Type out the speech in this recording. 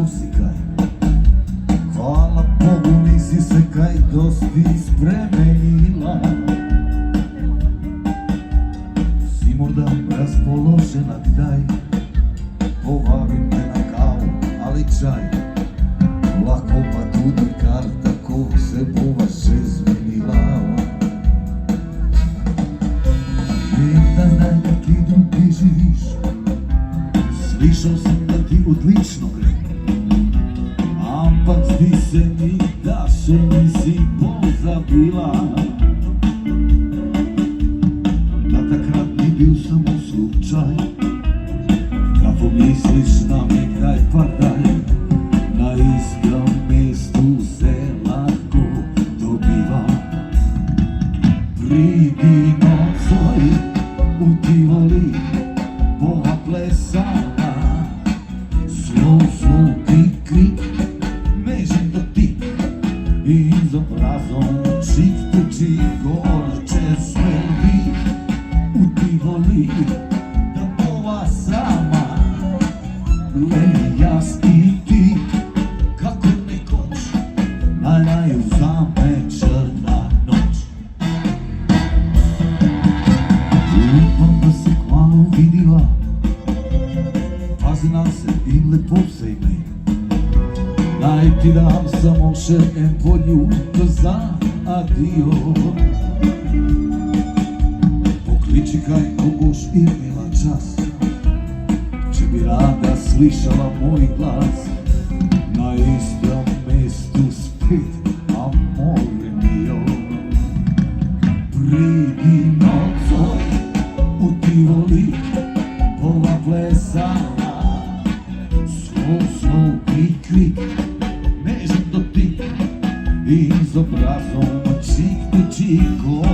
kako si kaj. Hvala Bogu nisi se kaj dosti spremenila. Si možda raspoložena kdaj, povabim te na kavu, ali čaj. Lako pa tudi kar tako se bova še zmenila. Vem da zdaj neki drugi živiš, slišal sem da ti odlično gre, ampak zdi se mi da še nisi pozabila, da takrat ni bil samo slučaj, da pomisliš na me kdaj pa daj. Na istem mestu se lahko dobiva. Pridi nocoj v Tivoli, bova plesala. Slov, krik, krik, nežen dotik in z obrazom čik to čik gor čez smeli. V Tivoli, da bova sama, le jaz in ti. Naj vzame črna noč. Upam, da se kmalu vidiva, pazi na se in lepo se imej. Naj ti dam samo še en poljub za adijo. Pokliči kaj, ko boš imela čas, če bi rada slišala moj glas. Na istem mestu amore mio, pridi nocoj v Tivoli, bova plesala. Slov, krik, krik, nežen dotik in z obrazom čik to čik.